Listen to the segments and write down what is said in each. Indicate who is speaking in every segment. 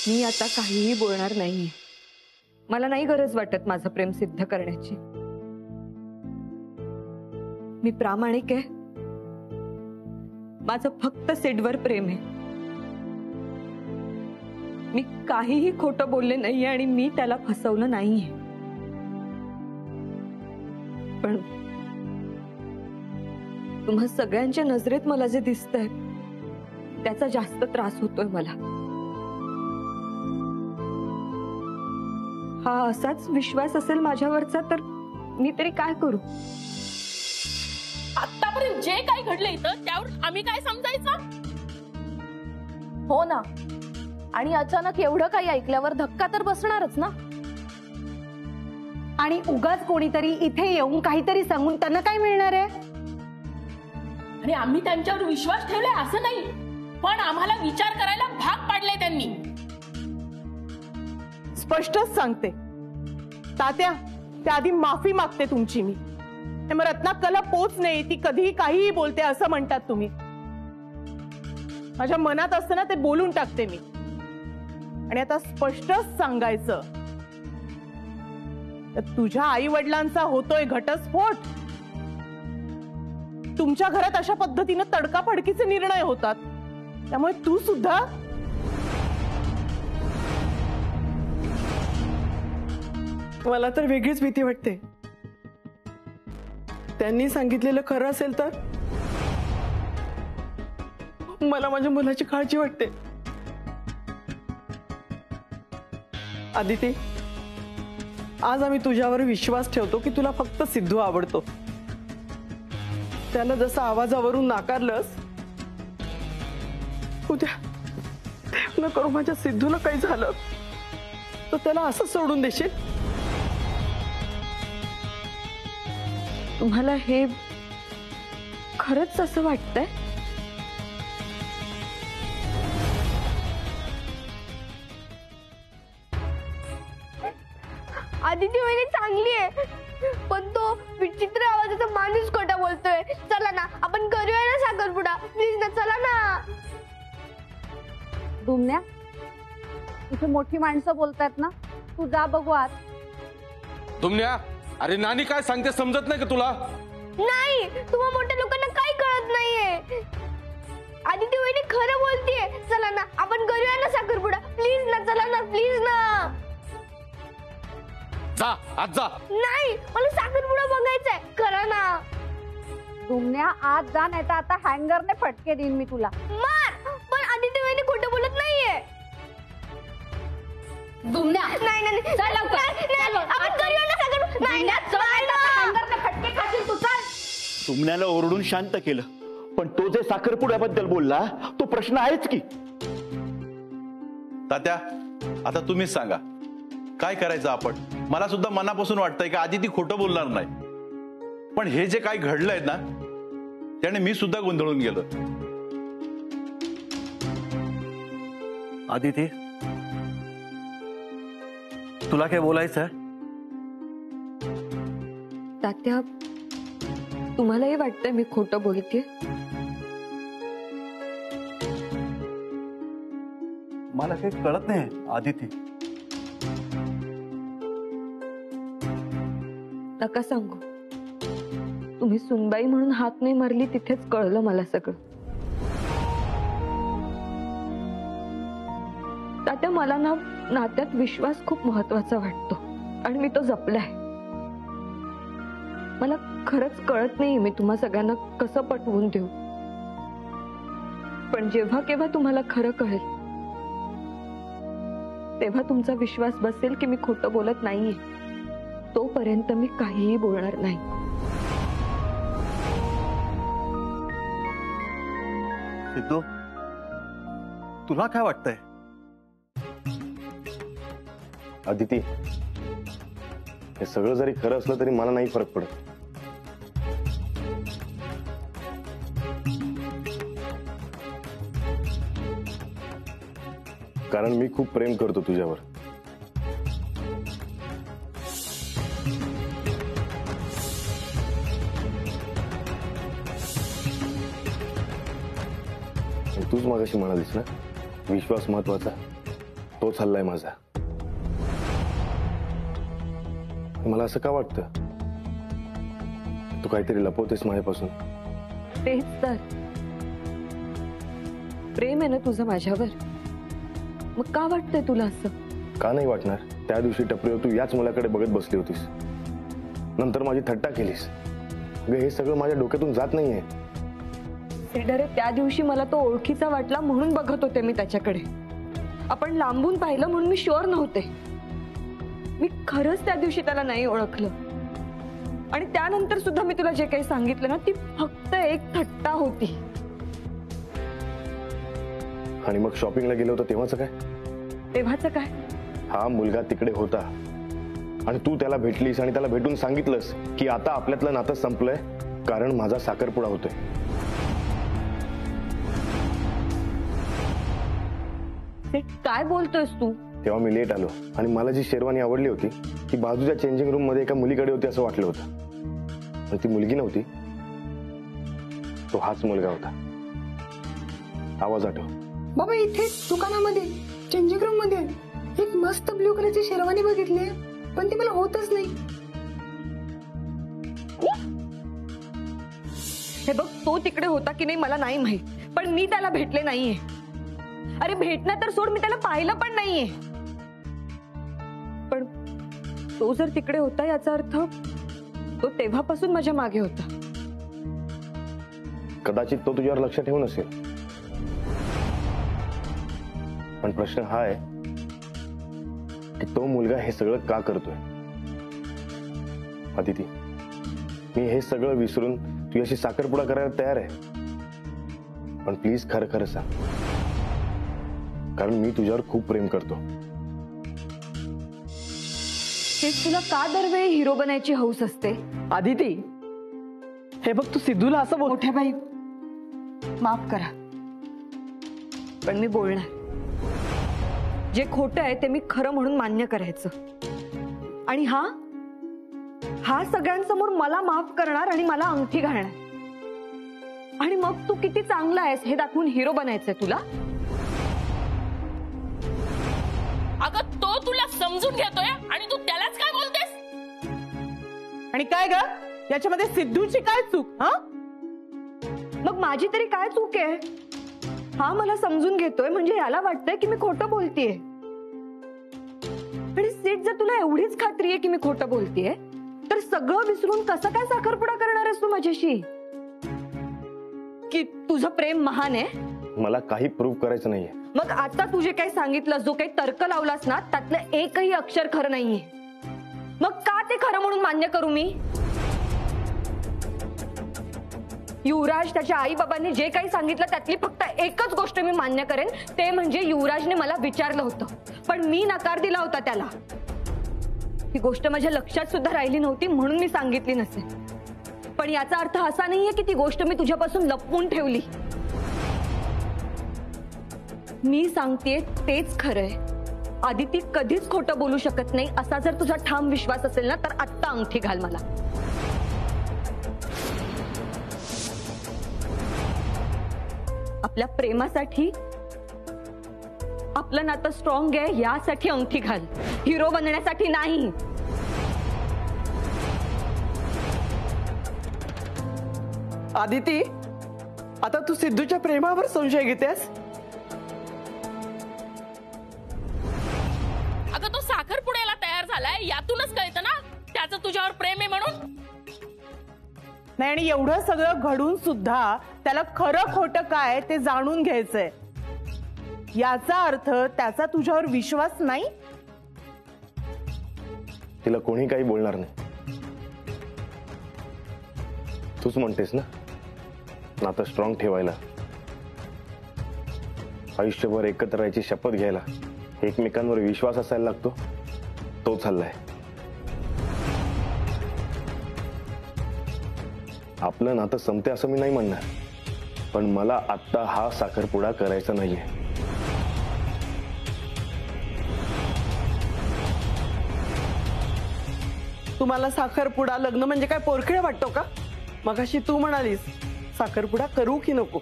Speaker 1: मी आता काहीही बोलणार नाहीये. मला नाही गरज वाटत माझं प्रेम सिद्ध करण्याची. मी प्रामाणिक आहे. माझं फक्त सिडवर प्रेम आहे. मी काहीही खोटं बोलले नाहीये आणि मी त्याला फसवलं नाहीये. पण तुम्हा सगळ्यांच्या नजरेत मला जे दिसतंय त्याचा जास्त त्रास होतोय मला. हा असाच विश्वास असेल माझ्यावरचा तर मी तरी काय करू.
Speaker 2: आतापर्यंत जे काही घडलं इथं त्यावर आम्ही काय समजायचं. हो ना, आणि अचानक एवढं काही ऐकल्यावर धक्का तर बसणारच ना.
Speaker 3: आणि उगाच कोणीतरी इथे येऊन काहीतरी सांगून त्यांना काय मिळणार आहे.
Speaker 2: आणि आम्ही त्यांच्यावर विश्वास ठेवलाय असं नाही, पण आम्हाला विचार करायला भाग पाडले त्यांनी.
Speaker 4: स्पष्टच सांगते तात्या, त्याआधी माफी मागते तुमची मी. मग रत्नाकला पोच नाही, ती कधीही काहीही बोलते असं म्हणतात तुम्ही. माझ्या मनात असताना ते बोलून टाकते मी. आणि आता स्पष्टच सांगायचं तर तुझ्या आई वडिलांचा होतोय घटस्फोट. तुमच्या घरात अशा पद्धतीने तडकाफडकीचे निर्णय होतात, त्यामुळे तू सुद्धा
Speaker 5: मला तर वेगळीच भीती वाटते. त्यांनी सांगितलेलं खरं असेल तर मला माझ्या मुलाची काळजी वाटते. आदिती, आज आम्ही तुझ्यावर विश्वास ठेवतो की तुला फक्त सिद्धू आवडतो. त्याला जसं आवाजावरून नाकारलंस, उद्या देव न करू माझ्या सिद्धूला काही झालं तर त्याला असं सोडून देशील.
Speaker 1: तुम्हाला हे खरंच असं वाटतंय.
Speaker 6: आदिती वहिनी चांगली आहे, पण तो विचित्र आवाजाचा माणूस खोटा बोलतोय. चला ना आपण करूया ना साखरपुडा, प्लीज ना, चला ना.
Speaker 3: दुमण्या, इथे मोठी माणसं बोलतायत ना, तू जा बघू आत.
Speaker 7: दुमण्या, अरे नानी काय सांगते समजत नाही का तुला.
Speaker 6: नाही, तुम्हा मोठ्या लोकांना काही कळत नाहीये. आदिती वहिनी खरं बोलतीये. चला ना आपण करूया ना साखरपुडा, प्लीज ना, चला ना, प्लीज ना.
Speaker 7: जा आज जा.
Speaker 6: नाही, मला साखरपुडा बघायचाय, करा ना.
Speaker 3: दुमण्या, आत जा, नाही तर आता हँगरने फटके देईन मी तुला.
Speaker 6: मार, पण आदिती वहिनी खोटं बोलत नाहीये.
Speaker 3: दुमण्या,
Speaker 6: नाही नाही नाही,
Speaker 3: चल लवकर,
Speaker 6: नाही, आपण करूया ना साखरपुडा. नाही ना,
Speaker 3: हँगरने फटके खाशील तू. चल.
Speaker 8: दुमण्याला ओरडून शांत केलं, पण तो जे साखरपुड्याबद्दल बोलला तो प्रश्न आहेच की.
Speaker 9: तात्या, आता तुम्हीच सांगा काय करायचं आपण. मला सुद्धा मनापासून वाटतंय की आदिती खोटं बोलणार नाही, पण हे जे काही घडलंय ना त्याने मी सुद्धा गोंधळून गेलो.
Speaker 8: आदिती, तुला काय बोलायचं?
Speaker 1: तात्या, तुम्हालाही वाटतंय मी खोटं बोलतेय?
Speaker 8: मला काही कळत नाही आदिती.
Speaker 1: नका सांगू. तुम्ही सुनबाई म्हणून हात नाही मारली तिथेच कळलं मला सगळं. तात्या, मला ना नात्यात विश्वास खूप महत्वाचा वाटतो आणि मी तो जपलाय. मला खरंच कळत नाही मी तुम्हा सगळ्यांना कसं पटवून देऊ. पण जेव्हा केव्हा तुम्हाला खरं कळेल तेव्हा तुमचा विश्वास बसेल की मी खोटं बोलत नाहीये. तोपर्यंत मी काहीही बोलणार नाही.
Speaker 8: सिद्धू, तुला काय वाटतंय?
Speaker 10: आदिती, हे सगळं जरी खरं असलं तरी मला नाही फरक पडत. कारण मी खूप प्रेम करतो तुझ्यावर. तूच मगाशी म्हणालीस ना, विश्वास महत्वाचा. तोच हल्लाय माझा. मला असं का वाटतं तू काहीतरी लपवतेस माझ्यापासून?
Speaker 1: तेच तर प्रेम आहे ना तुझं माझ्यावर, मग का वाटतंय तुला असं?
Speaker 10: का नाही वाटणार? त्या दिवशी टपरीवर तू याच मुलाकडे बघत बसली होतीस, नंतर माझी थट्टा केलीस. अगं हे सगळं माझ्या डोक्यातून जात नाहीये.
Speaker 1: श्रीधरे, त्या दिवशी मला तो ओळखीचा वाटला म्हणून बघत होते मी त्याच्याकडे. आपण लांबून पाहिलं म्हणून मी शुअर नव्हते. मी खरंच त्या दिवशी त्याला नाही ओळखलं. आणि त्यानंतर सुद्धा मी तुला जे काही सांगितलं ना, ती फक्त एक थट्टा होती.
Speaker 10: आणि मग शॉपिंगला गेलो होतो तेव्हाच काय?
Speaker 1: तेव्हाच काय?
Speaker 10: हा मुलगा तिकडे होता आणि तू त्याला भेटलीस आणि त्याला भेटून सांगितलंस की आता आपल्यातलं नातं संपलंय कारण माझा साखरपुडा होतोय.
Speaker 1: काय बोलतोयस तू?
Speaker 10: तेव्हा मी लेट आलो आणि मला जी शेरवानी आवडली होती ती बाजूच्या चेंजिंग रूम मध्ये एका मुलीकडे होती असं वाटलं होतं. पण ती मुलगी नव्हती, तो हाच मुलगा होता. आवाज आठव.
Speaker 11: बाबा इथे दुकानामध्ये चेंजिंग रूम मध्ये एक मस्त ब्ल्यू कलरची शेरवानी बघितली, पण ती मला होतच नाही.
Speaker 1: हे बघ, तो तिकडे होता की नाही मला नाही माहित, पण मी त्याला भेटले नाहीये. अरे भेटणं तर सोड, मी त्याला पाहिलं पण नाहीये. पण तो जर तिकडे होता याचा अर्थ तो तेव्हापासून माझ्या मागे होता.
Speaker 10: कदाचित तो तुझ्यावर लक्ष ठेवून असेल, पण प्रश्न हा आहे की तो मुलगा हे सगळं का करतोय? अदिती, मी हे सगळं विसरून तुझ्याशी साखरपुडा करायला तयार आहे, पण प्लीज खरं खरं सांग, कारण मी तुझ्यावर खूप प्रेम करतो.
Speaker 1: तुला का दरवेळी हिरो बनायची हौस असते?
Speaker 5: आदिती, हे बघ तू सिद्धूला असं बोल.
Speaker 1: मोठ्या बाई माफ करा, पण मी बोलणार. जे खोटं आहे ते मी खरं म्हणून मान्य करायचं. आणि हा सगळ्यांसमोर मला माफ करणार आणि मला अंगठी घालणार. आणि मग तू किती चांगला आहेस हे दाखवून हिरो बनायचंय तुला?
Speaker 2: अगं तो तुला समजून घेतोय आणि तू त्यालाच काय बोलतेस?
Speaker 4: आणि काय ग, याच्यामध्ये सिद्धूची काय चूक? हा,
Speaker 1: मग माझी तरी काय चूक आहे? हा मला समजून घेतोय म्हणजे याला वाटतंय की मी खोटं बोलतेय. आणि सीट, जर तुला एवढीच खात्री आहे की मी खोटं बोलतेय, तर सगळं विसरून कसं काय साखरपुडा करणार आहेस तू माझ्याशी? की तुझं प्रेम महान आहे?
Speaker 10: मला काही प्रूव्ह करायचं नाहीये.
Speaker 1: मग आता तू जे काही सांगितलं, जो काही तर्क लावलास ना, त्यातलं एकही अक्षर खरं नाहीये. मग का ते खरं म्हणून मान्य करू मी? युवराज, त्याच्या आई बाबांनी जे काही सांगितलं त्यातली फक्त एकच गोष्ट मी मान्य करेन, ते म्हणजे युवराजने मला विचारलं होतं पण मी नकार दिला होता त्याला. ही गोष्ट माझ्या लक्षात सुद्धा राहिली नव्हती म्हणून मी सांगितली नसेल. पण याचा अर्थ असा नाहीये की ती गोष्ट मी तुझ्यापासून लपवून ठेवली. मी सांगतेय तेच खरंय. आदिती कधीच खोटं बोलू शकत नाही असा जर तुझा ठाम विश्वास असेल ना, तर आत्ता अंगठी घाल मला. आपल्या प्रेमासाठी, आपलं नातं स्ट्रॉंग आहे यासाठी अंगठी घाल, हिरो बनण्यासाठी नाही.
Speaker 5: आदिती, आता तू सिद्धूच्या प्रेमावर संशय घेतेस?
Speaker 2: अगं तो साखरपुड्याला तयार झालाय यातूनच कळतं ना त्याचं तुझ्यावर प्रेम आहे म्हणून.
Speaker 4: नाही, आणि एवढं सगळं घडून सुद्धा त्याला खरं खोटं काय ते जाणून घ्यायचंय. याचा अर्थ त्याचा तुझ्यावर विश्वास नाही.
Speaker 10: तिला कोणी काही बोलणार नाही. तूच म्हणतेस ना नातं स्ट्रॉंग ठेवायला, आयुष्यभर एकत्र राहायची शपथ घ्यायला एकमेकांवर विश्वास असायला लागतो. तोच हल्लाय. आपलं नातं संपते असं मी नाही म्हणणार, पण मला आत्ता हा साखरपुडा करायचा नाहीये.
Speaker 5: तुम्हाला साखरपुडा, लग्न म्हणजे काय पोरखिळ वाटतो का? मगाशी तू म्हणालीस साखरपुडा करू की नको,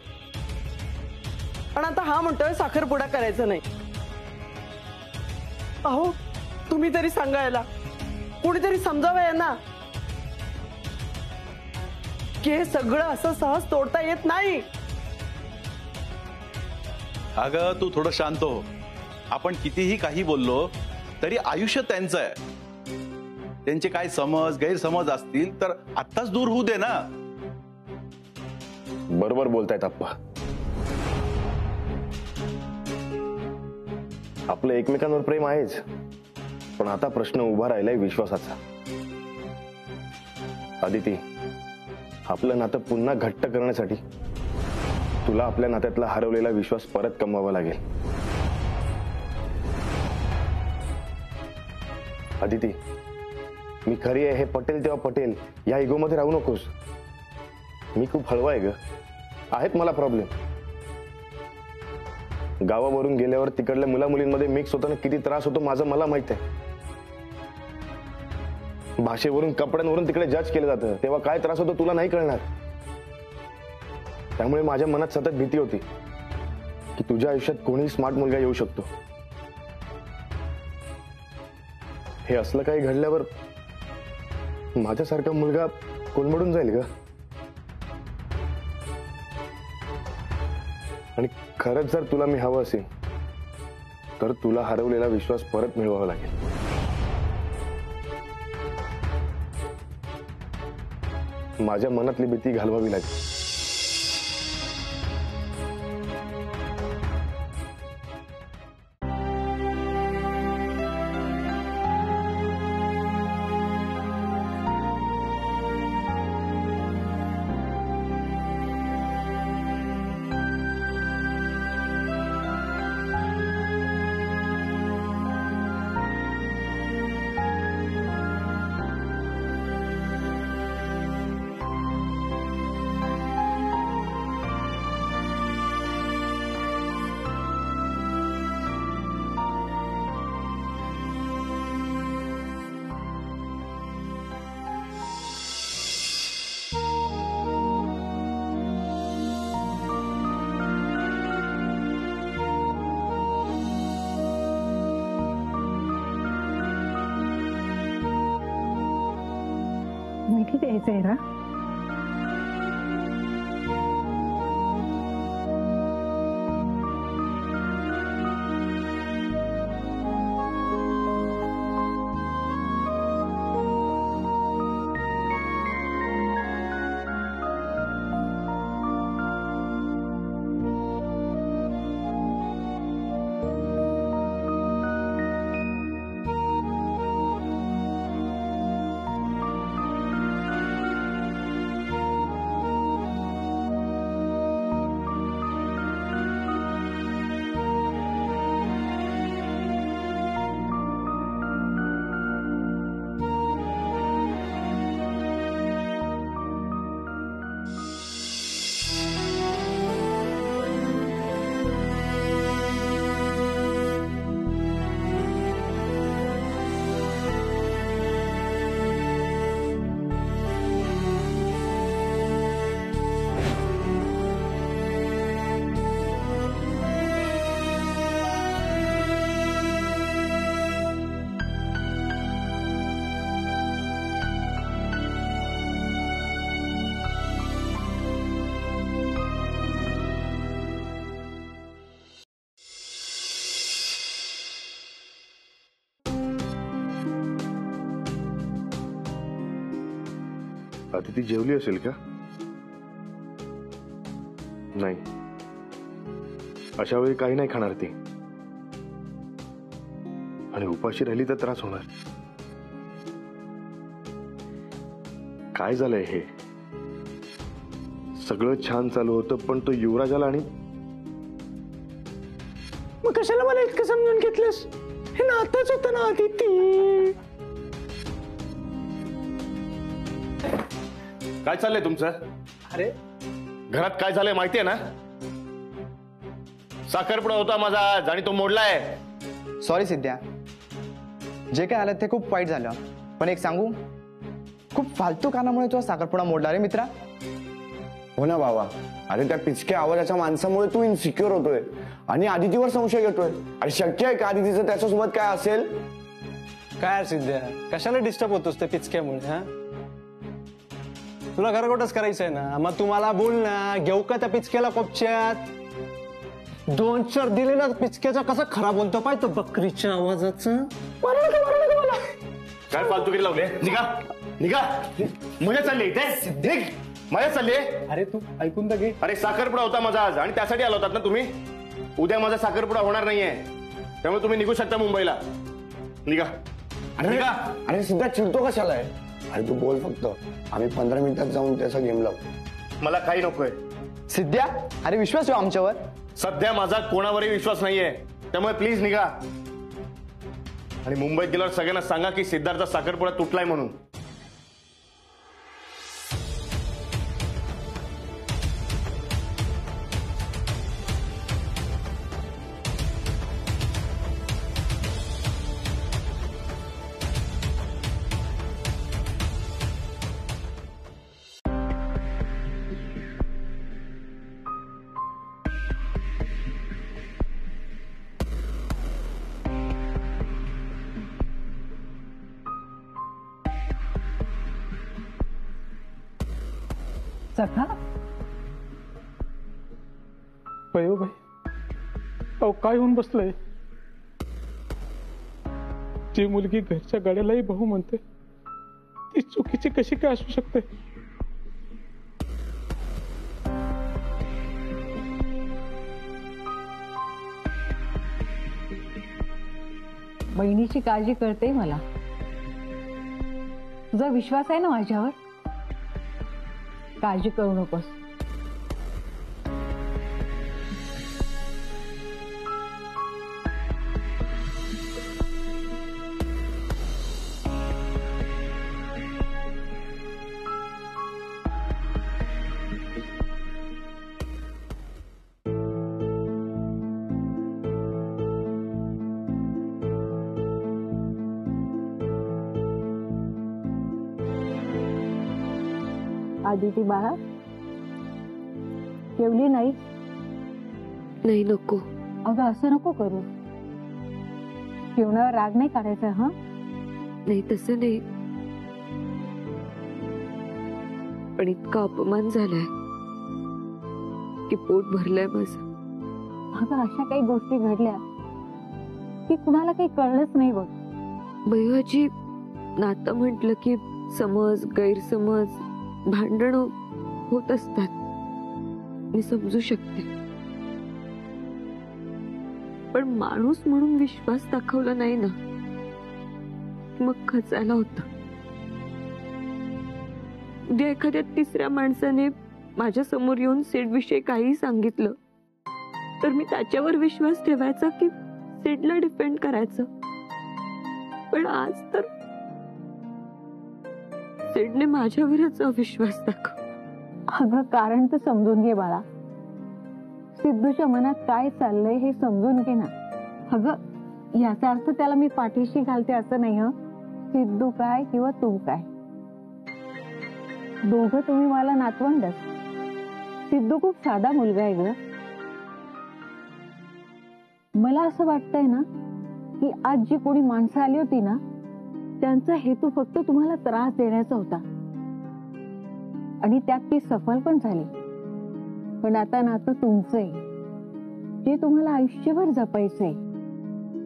Speaker 5: पण आता हा म्हणतोय साखरपुडा करायचा नाही. अहो तुम्ही तरी सांगायला, कोणीतरी समजावं यांना की हे सगळं असं सहज तोडता येत नाही.
Speaker 9: अगं तू थोडं शांत हो. आपण कितीही काही बोललो तरी आयुष्य त्यांचं आहे. त्यांचे काय समज गैरसमज असतील तर आत्ताच दूर होऊ दे ना.
Speaker 10: बरोबर बोलतायत आप्पा. आपलं एकमेकांवर प्रेम आहेच, पण आता प्रश्न उभा राहिलाय विश्वासाचा. आदिती, आपलं नातं पुन्हा घट्ट करण्यासाठी तुला आपल्या नात्यातला हरवलेला विश्वास परत कमवावा लागेल. आदिती, मी खरी आहे हे पटेल तेव्हा पटेल या इगोमध्ये राहू नकोस. मी खूप हळवा आहे ग, आहेत मला प्रॉब्लेम. गावावरून गेल्यावर तिकडल्या मुला मुलींमध्ये मिक्स होताना किती त्रास होतो माझं मला माहित आहे. भाषेवरून कपड्यांवरून तिकडे जज केलं जातं तेव्हा काय त्रास होतो तुला नाही कळणार. त्यामुळे माझ्या मनात सतत भीती होती की तुझ्या आयुष्यात कोणीही स्मार्ट मुलगा येऊ शकतो. हे असलं काही घडल्यावर माझ्यासारखा मुलगा कोलमडून जाईल ग. आणि खरंच जर तुला मी हवं असेल तर तुला हरवलेला विश्वास परत मिळवावा लागेल. माझ्या मनातली भीती घालवावी लागेल.
Speaker 4: मिठी द्यायचंय ना. अदिती जेवली असेल का? नाही, अशा वेळी काही नाही खाणार ती. आणि उपाशी राहिली तर त्रास होणार. काय झालंय हे? सगळं छान चालू होतं पण तो युवराज आला आणि
Speaker 11: मग कशाला मला इतकं समजून घेतलंस? हे नातच होतं ना आदिती.
Speaker 10: काय चाललंय तुमचं?
Speaker 11: अरे
Speaker 10: घरात काय झालंय माहितीये ना? साखरपुडा होता माझा आणि तो मोडलाय.
Speaker 12: सॉरी सिद्ध्या, जे काय आलं ते खूप वाईट झालं. पण एक सांगू, खूप फालतू कारणामुळे तुझा साखरपुडा मोडला रे मित्रा.
Speaker 10: हो ना बाबा, अरे त्या पिचक्या आवाजाच्या माणसामुळे तू इन्सिक्युअर होतोय आणि आदितीवर संशय घेतोय. अरे शक्य आहे का आदितीचं त्याच्यासोबत काय असेल?
Speaker 12: काय सिद्ध्या, कशाला डिस्टर्ब होतोस त्या पिचक्यामुळे? हा, तुला घरगोटच करायचंय ना, मग तुम्हाला बोल ना, घेऊ का त्या पिचक्याला कोपच्यात? 2-4 दिले ना पिचक्याचा, कसा खराब बोलतो पाहिजे बकरीच्या आवाजाचं.
Speaker 10: काय फालतूगिरी लावले? निघा निघा, मजा चालली इथे, निघ, मजा चालली.
Speaker 12: अरे तू ऐकून तर घे.
Speaker 10: अरे साखरपुडा होता माझा आज आणि त्यासाठी आला होतात ना तुम्ही. उद्या माझा साखरपुडा होणार नाहीये, त्यामुळे तुम्ही निघू शकता मुंबईला. निघा. अरे सिद्धा चिडतो कशाला आहे? अरे तू बोल फक्त, आम्ही 15 मिनिटात जाऊन त्याचा गेम लावतो. मला काही नकोय.
Speaker 12: सिद्ध्या, अरे विश्वास ठेव आमच्यावर.
Speaker 10: सध्या माझा कोणावरही विश्वास नाहीये, त्यामुळे प्लीज निघा. आणि मुंबईत गेल्यावर सगळ्यांना सांगा की सिद्धार्थचा साखरपुडा तुटलाय म्हणून.
Speaker 4: सखा
Speaker 13: बाई बाई, अहो काय होऊन बसलंय? जी मुलगी घरच्या गाड्यालाही भाऊ म्हणते, ती चुकीची कशी काय असू शकते?
Speaker 3: बहिणीची काळजी कळते मला. तुझा विश्वास आहे ना माझ्यावर? काळजी करू नकोस. आदिती बाळा, जेवली नाही?
Speaker 1: नाही, नको.
Speaker 3: अगं असं नको करू. जेवणावर राग नाही काढायचा. हा
Speaker 1: नाही, तसं नाही, पण इतका अपमान झालाय की पोट भरलंय माझं.
Speaker 3: अगं अशा काही गोष्टी घडल्या की कुणाला काही कळलंच नाही बघ.
Speaker 1: बहिवाजी, नातं म्हटलं की समज, गैरसमज, भांडण होत असतात. मी समजू शकते, पण माणूस म्हणून विश्वास दाखवला नाही ना, मग खचायला होतं. उद्या एखाद्या तिसऱ्या माणसाने माझ्या समोर येऊन सेड विषयी काही सांगितलं तर मी त्याच्यावर विश्वास ठेवायचा की सेडला डिपेंड करायचं? पण आज तर सेडने माझ्यावरच अविश्वास दाखव.
Speaker 3: अगं कारण तर समजून घे बाळा. सिद्धूच्या मनात काय चाललंय हे समजून घे ना. अगं याचा अर्थ त्याला मी पाठीशी घालते असं नाही. हं, सिद्धू काय किंवा तू काय, दोघं तुम्ही मला नातवंडच. सिद्धू खूप साधा मुलगा आहे ग. मला असं वाटतंय ना की आज जी कोणी माणसं आली होती ना, त्यांचा हेतू फक्त तुम्हाला त्रास देण्याचा होता आणि त्यात ती सफल पण झाली. पण आता नातं तुमचं आहे, जे तुम्हाला आयुष्यभर जपायचंय.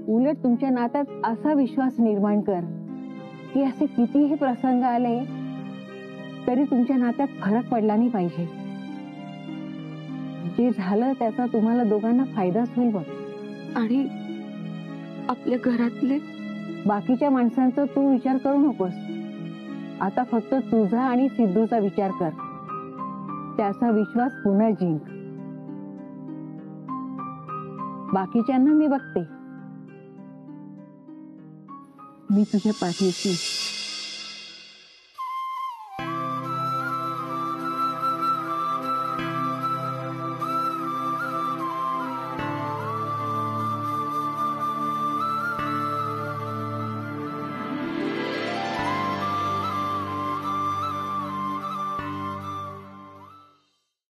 Speaker 3: उलट तुमच्या नात्यात असा विश्वास निर्माण कर की असे कितीही प्रसंग आले तरी तुमच्या नात्यात फरक पडला नाही पाहिजे. जे झालं त्याचा तुम्हाला दोघांना फायदाच होईल बघ.
Speaker 1: आणि आपल्या घरातले
Speaker 3: बाकीच्या माणसांचा तू विचार करू नकोस. आता फक्त तुझा आणि सिद्धूचा विचार कर. त्याचा विश्वास पुन्हा जिंक. बाकीच्यांना मी बघते. मी तुझ्या पाठीशी.